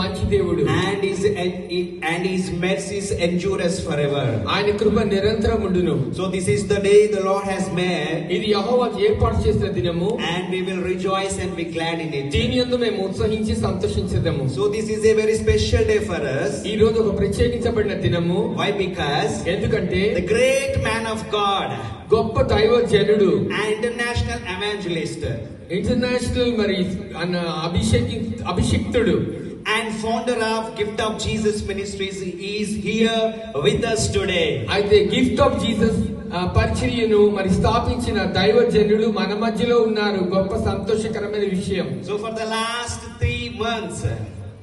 మంచి దేవుడు. And his mercies endure us forever. ఆయన కృప నిరంతరం ఉండును. So this is the day the Lord has made. ఇది యెహోవా ఏర్పాటు చేసిన దినము. And we will rejoice and be glad in it. దీని యందు మేము ఉత్సహించి సంతోషించెదము. So this is a very special day for us. ఈ రోజు ఒక ప్రత్యేకించబడిన దినము. Why? Because ఎందుకంటే the great man of God, గొప్ప దైవజనుడు, an international evangelist, ఇంటర్నేషనల్ మరి అభిషిక్తుడు and founder of Gift of Jesus Ministries is here with us today. అయితే gift of Jesus పరిచర్యను మరి స్థాపించిన దైవజనుడు మన మధ్యలో ఉన్నారు. గొప్ప సంతోషకరమైన విషయం. So for the last 3 months,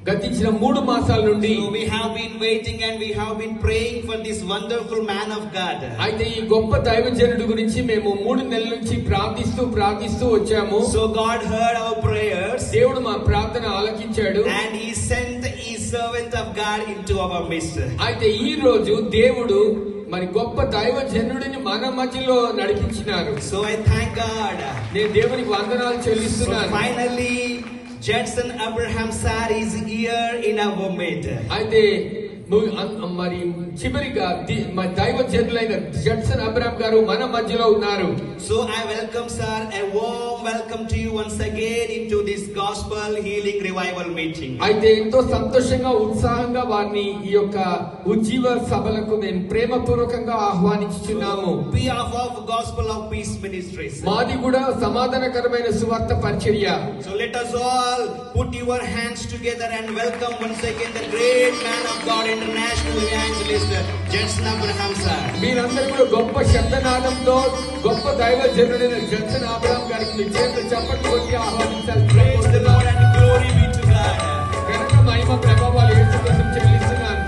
గతించిన 3 మాసాల నుండి we have been waiting and we have been praying for this wonderful man of God. అయితే ఈ గొప్ప దైవజనుడు గురించి మేము 3 నెలల నుంచి ప్రార్థిస్తూ వచ్చాము. So God heard our prayers. దేవుడు మా ప్రార్థన ఆలకించాడు. And he sent his servant of God into our midst. అయితే ఈ రోజు దేవుడు మరి గొప్ప దైవజనుడిని మన మధ్యలో నడిపించినారు. So I thank God. నేను దేవునికి వందనాలు చెల్లిస్తున్నాను. So finally Judson Abraham sir is here in our midst. అయితే మరి చివరిగా దైవజనులైన జడ్సన్ అబ్రహాం గారు మన మధ్యలో ఉన్నారు. So I welcome sir, a warm welcome to you once again into this gospel healing revival meeting. అయితే ఎంతో సంతోషంగా ఉత్సాహంగా వారిని ఈ యొక్క ఉజ్జీవ సభలకు మేము ప్రేమపూర్వకంగా ఆహ్వానించుచున్నాము. Behalf of Gospel of Peace Ministries. మాది కూడా సమాధానకరమైన సువార్త పరిచర్య. So let us all put your hands together and welcome once again the great man of God, international evangelist Judson Abraham sir. మీరందరూ కూడా గొప్ప శబ్దనాదంతో గొప్ప దైవజనుడైన జడ్సన్ అబ్రహాం గారికి మీ చేతులు చప్పట్లు కొట్టి ఆహ్వానించాలి. Praise the Lord and glory be to God. ఘనత మహిమ ప్రభావాలు యేసు కోసం చెల్లిస్తున్నాను.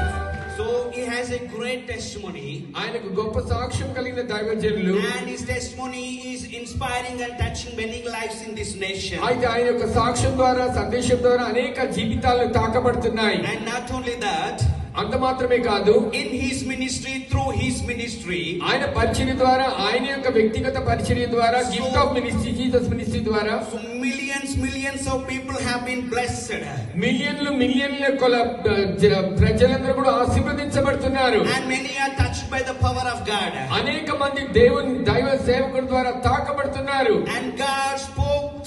So he has a great testimony. ఆయనకు గొప్ప సాక్ష్యం కలిగిన దైవజనులు. And his testimony is inspiring and touching many lives in this nation. అయితే ఆయన యొక్క సాక్ష్యం ద్వారా సందేశం ద్వారా అనేక జీవితాలు తాకబడుతున్నాయి. And not only that, అంత మాత్రమే కాదు, in his ministry, through his ministry, ఆయన పరిచర్య ద్వారా, ఆయన యొక్క వ్యక్తిగత పరిచర్య ద్వారా, gift of ministry Jesus ministry ద్వారా millions of people have been blessed. మిలియన్ల ప్రజలందరూ కూడా ఆశీర్వదించబడుతున్నారు. And many are touched by the power of God. అనేక మంది దేవుని దైవ సేవకుల ద్వారా తాకబడుతున్నారు. And God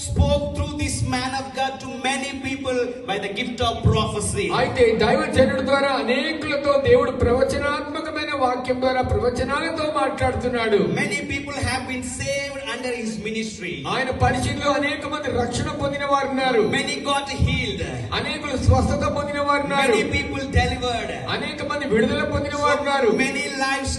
spoke through this man of God to many people by the gift of prophecy. అయితే దైవజనుడి ద్వారా అనేకులతో దేవుడు ప్రవచనాత్మకమైన వాక్యం ద్వారా ప్రవచనాలతో మాట్లాడుతున్నాడు. Many people have been saved under his ministry. ఆయన పరిచర్యలో అనేక మంది రక్షణ పొందిన వారు ఉన్నారు. Many got healed. అనేకులు స్వస్థత పొందిన వారు ఉన్నారు. Many people delivered. అనేక మంది విడుదల పొందిన వారు ఉన్నారు. Many lives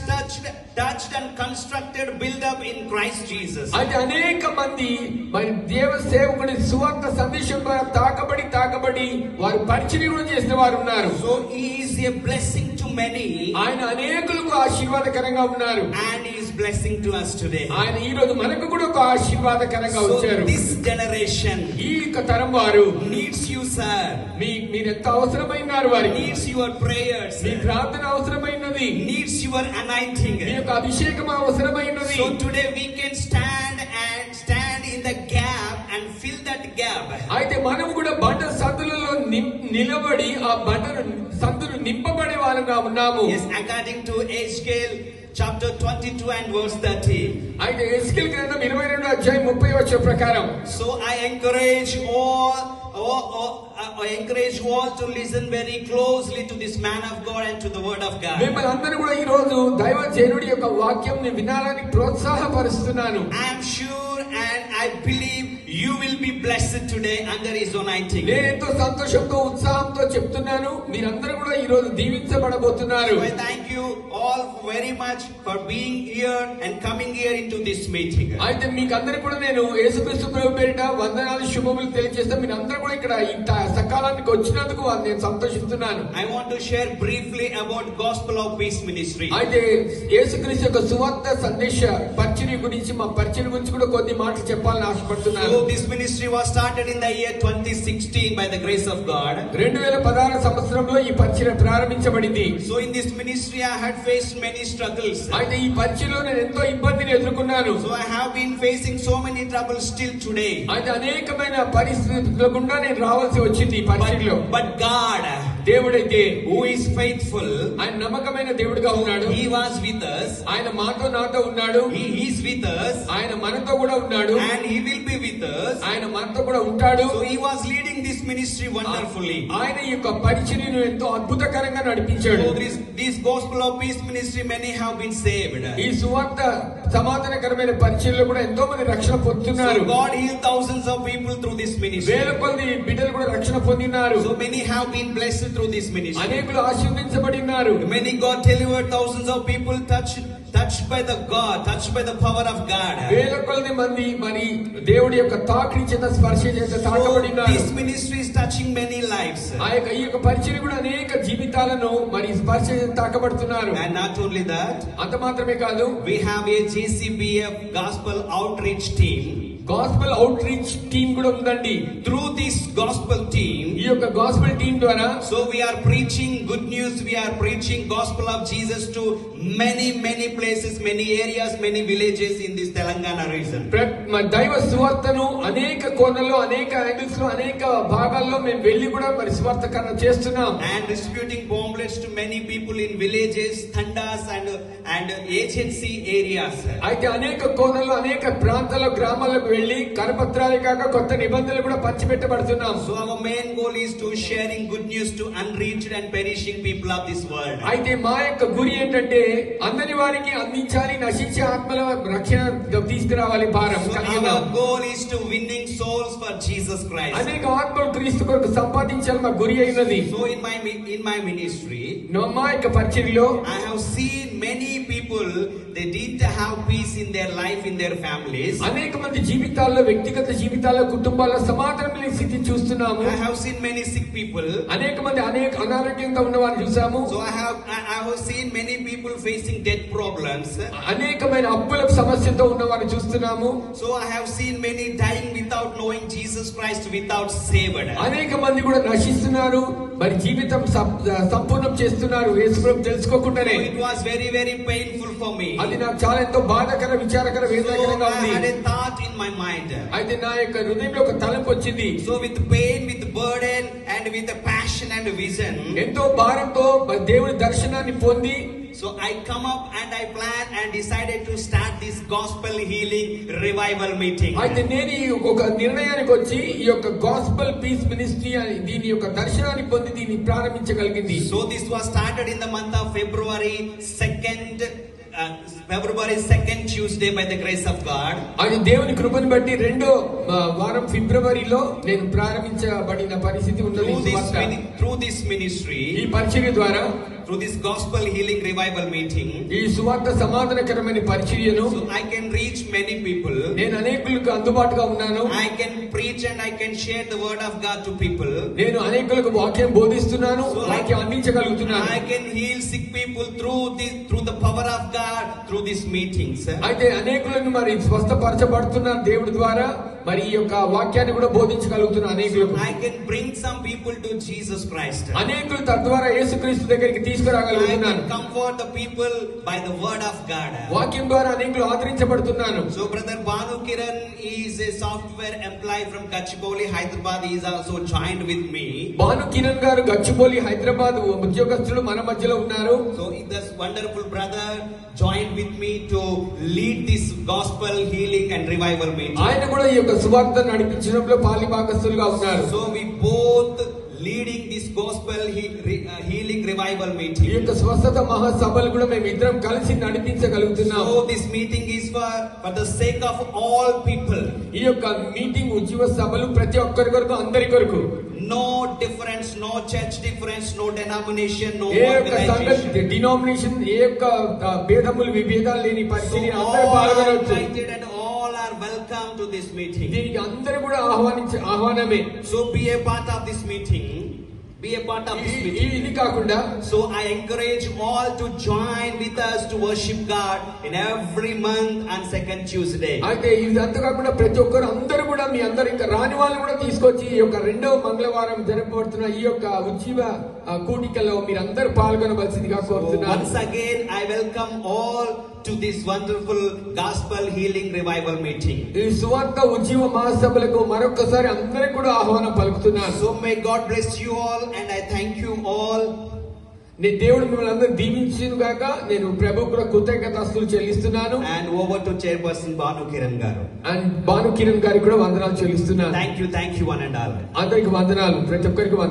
touched and constructed, built up in Christ Jesus. అయితే అనేక మంది మరి దేవ సేవకుడి సువార్త సందేశం ద్వారా తాకబడి వారు పరిచర్య కూడా చేసిన వారు ఉన్నారు. So he is a blessing to many. ఆయన అనేకులకు ఆశీర్వాదకరంగా ఉన్నారు. And he is blessing to us today. ఆయన ఈ రోజు మనకు కూడా ఒక ఆశీర్వాదకరంగా వచ్చారు. So this generation, ఈ తరం వారు needs you sir. మీరెంత అవసరమైనారు వారికి. Needs your prayers. మీ ప్రార్థన అవసరమైనది. Needs your anointing. మీ యొక్క అభిషేకం అవసరమైనది. So today we can stand in the gap and fill that gap. అయితే మనం కూడా బండ సందులలో నిలబడి ఆ బండ సందులు నింపబడే వారంగా ఉన్నాము. Yes, according to Ezekiel chapter 22 and verse 30. అయితే ఎస్కేల్ గ్రంథం 22:30 ప్రకారం. So I encourage all to listen very closely to this man of God and to the word of God. మిమ్మల్ని అందరూ కూడా ఈ రోజు దైవజనుడి యొక్క వాక్యంని వినాలని ప్రోత్సాహపరుస్తున్నాను. I am sure and I believe you will be blessed today under his anointing. నేను ఎంతో సంతోషంతో ఉత్సాహంతో చెప్తున్నాను, మీరందరూ కూడా ఈ రోజు దీవించబడబోతున్నారు. I thank you all very much for being here and coming here into this meeting. అయితే మీకు అందరికీ కూడా నేను యేసుక్రీస్తు ప్రభు పేరిట వందనాలు శుభములు తెలియజేస్తాను. మీరు అందరూ కూడా ఇక్కడ ఇంత సకాలానికి వచ్చినందుకు నేను సంతోషిస్తున్నాను. I want to share briefly about Gospel of Peace Ministry. అయితే యేసుక్రీస్తు యొక్క సువార్త సందేశ పరిచర్య గురించి, మా పరిచర్య గురించి కూడా కొన్ని మాటలు చెప్పాలని ఆశపడుతున్నాను. So this ministry was started in the year 2016 by the grace of God. 2016 సంవత్సరంలో ఈ పరిచర్య పరిచయం ప్రారంభించబడింది. So in this ministry I had faced many struggles. అయితే ఈ పరిచయంలో నేను ఎంతో ఇబ్బందిని ఎదుర్కొన్నాను. So I have been facing so many troubles still today. అయితే అనేకమైన పరిస్థితుల గుండా నేను రావాల్సి వచ్చింది ఈ పరిచయంలో. But God, దేవుడైతే who is faithful, ఆయన నమ్మకమైన దేవుడిగా ఉన్నాడు. He was with us. ఆయన మాతో నాతో ఉన్నాడు. He is with us. ఆయన మనతో కూడా ఉన్నాడు. And He will be with us. ఆయన మనతో కూడా ఉంటాడు. So He was leading this ministry wonderfully. ఆయన ఈ యొక్క పరిచర్యను ఎంతో అద్భుతకరంగా నడిపించాడు. So this gospel of peace ministry, many have been saved. ఈ సువార్త సమాధానకరమైన పరిచర్యలో కూడా ఎంతో మంది రక్షణ పొందుతున్నారు. So God healed thousands of people through this ministry. వేల కొద్ది బిడ్డలు కూడా రక్షణ పొందినారు. So many have been blessed through this ministry. అనేకులు ఆశీర్వదించబడినారు. Many God delivered, thousands of people touched by the power of God. వేల కొద్ది మంది మరి దేవుడి యొక్క తాకిడి చేత స్పర్శ చేత తాకబడినారు. This ministry is touching many lives. ఈ యొక్క పరిచర్య కూడా అనేక జీవితాలను మరి స్పర్శ చేత తాకబడుతున్నారు. And not only that, అంత మాత్రమే కాదు, we have a JCBF gospel outreach team. Gospel out reach team కూడా ఉందండి. Through this gospel team, ఈ యొక్క గాస్పెల్ టీమ్ ద్వారా so we are preaching good news, we are preaching gospel of Jesus to many places, many areas, many villages in this Telangana region. దైవ సువార్తను అనేక కోణల్లో, అనేక angles లో, అనేక భాగాల్లో మేము వెళ్లి కూడా మరి సువార్తకరణ చేస్తున్నాం. And distributing pamphlets to many people in villages, tandas and agency areas. అయితే అనేక కోణల్లో, అనేక ప్రాంతాల్లో, గ్రామాలకు వెళ్లి కరపత్రాలే కాక కొత్త నిబంధనలు కూడా పంచిపెట్టబడుతున్నాం. So our main goal is to sharing good news to unreached and perishing people of this world. అయితే మా యొక్క గురి ఏంటంటే అందరి వారికి అందించాలి, నశించే ఆత్మల రక్షణ తీసుకురావాలి భారం. Our goal is to winning souls for Jesus Christ. అనేక ఆత్మలు క్రీస్తు కొరకు సంపాదించాలి మా గురి అయినది. So in my ministry, మా యొక్క పరిచర్యలో I have seen many people, they didn't have peace in their life, in their families. అనేక మంది జీవితాల్లో, వ్యక్తిగత జీవితాల్లో, కుటుంబాల్లో సమాధానం లేని స్థితిని చూస్తున్నాము. I have seen many sick people. అనేక మంది అనారోగ్యంగా ఉన్న వారిని చూసాము. So I have seen many people facing debt problems. అనేకమైన అప్పుల సమస్యతో ఉన్న వారిని చూస్తున్నాము. So I have seen many dying without knowing Jesus Christ, without saved. అనేక మంది కూడా నశిస్తున్నారు, మరి జీవితం సంపూర్ణం చేస్తున్నారు యేసుప్రభువు తెలుసుకోకుండానే. It was very painful for me. అది నాకు చాలా ఎంతో బాధకర, విచారకర, వేదనకరంగా I ఉంది. had a thought in my mind. అయితే నా యొక్క హృదయంలో ఒక తలంపు వచ్చింది. So with pain, with burden and with a passion and vision, ఎంతో భారంతో దేవుని దర్శనాన్ని పొంది, so I come up and I plan and decided to start this gospel healing revival meeting. అయితే నేను ఒక నిర్ణయానికి వచ్చి ఈ యొక్క గాస్పెల్ పీస్ మినిస్ట్రీ అని దీని యొక్క దర్శనాన్ని పొంది దీన్ని ప్రారంభించగలిగింది. So this was started in the month of February 2nd Tuesday by the grace of God. అది దేవుని కృపను బట్టి రెండో వారం ఫిబ్రవరిలో నేను ప్రారంభించబడిన పరిస్థితి ఉన్నది. Through this ministry, ఈ పరిచర్య ద్వారా, through this gospel healing revival meeting, ఈ సువార్త సమాధానకరమైన పరిచర్యను so I can reach many people. నేను అనేకులకు అందుబాటుగా ఉన్నాను. I can preach and I can share the word of God to people. నేను అనేకులకు వాక్యం బోధిస్తున్నాను, వాక్యం అందించగలుగుతున్నాను. I can heal sick people through the power of God through these meetings. అయితే అనేకులను మరి స్వస్థపరచబడుతున్నారు దేవుడి ద్వారా, మరి ఈ యొక్క వాక్యాన్ని కూడా బోధించగలుగుతున్నారు అనేకులకు. I can bring some people to Jesus Christ. అనేకులు తద్వారా యేసుక్రీస్తు దగ్గరికి తీసుకురాగలుగుతున్నాను. I can comfort the people by the word of God. వాక్యం ద్వారా అనేకులు ఆదరించబడుతున్నాను. So brother Banu Kiran is a software employee from Gachibowli, Hyderabad. He is also joined with me. Bhanu Kiran గారు గచ్చిబౌలి, హైదరాబాద్ ఉద్యోగస్తులు మన మధ్యలో ఉన్నారు. So this wonderful brother joined with me to lead this gospel healing and revival meeting. ఆయన కూడా ఈ యొక్క సువార్త నడిపించడంలో పాలి భాగస్తులుగా ఉన్నారు. So we both leading this gospel healing revival meeting. ఈ యొక్క స్వస్థత మహాసభలు కూడా మేము ఇద్దరం కలిసి నడిపించగలుగుతున్నాం. So this meeting is for the sake of all people. ఈ యొక్క మీటింగ్ ఉజ్జీవ సభలు ప్రతి ఒక్కరి కొరకు, అందరి కొరకు. No difference, no church difference, no denomination, no ఏ యొక్క సంఘ డినామినేషన్, ఏ యొక్క భేదములు, విభేదాలు లేని పరిస్థితి అందరూ పాల్గొనవచ్చు. And all are welcome to this meeting. దీనికి అందరూ కూడా ఆహ్వానమే. So be a part of this meeting. ఈ be a part of this meeting. ఇది కాకుండా So I encourage all to join with us to worship God in every month and second Tuesday. అయితే ఇదంతా కాకుండా ప్రతి ఒక్కరు అందరూ కూడా మీ అందరు ఇంకా రాని వాళ్ళు కూడా తీసుకొచ్చి ఈ యొక్క 2వ మంగళవారం జరపబడుతున్న ఈ యొక్క ఉజ్జీవ కూడికలో మీరందరూ పాల్గొనవలసిందిగా కోరుతున్నాను. Once again I welcome all to this wonderful gospel healing revival meeting. ఈ సువార్త ఉజ్జీవ మహాసభలకు మరొకసారి అందరికీ కూడా ఆహ్వానం పలుకుతున్నాను. So may God bless you all and I thank you all. దేవుడు మిమ్మల్ని అందరూ దీవించును గాక. నేను ప్రభువు కూడా కృతజ్ఞతాస్తులు చెల్లిస్తున్నాను. And over to Chairperson Banu Kiran garu. And Bhanu Kiran గారికి కూడా వందనాలు చెల్లిస్తున్నాను. Thank you one and all. అందరికి వందనాలు, ప్రతి ఒక్కరికి వందనాలు.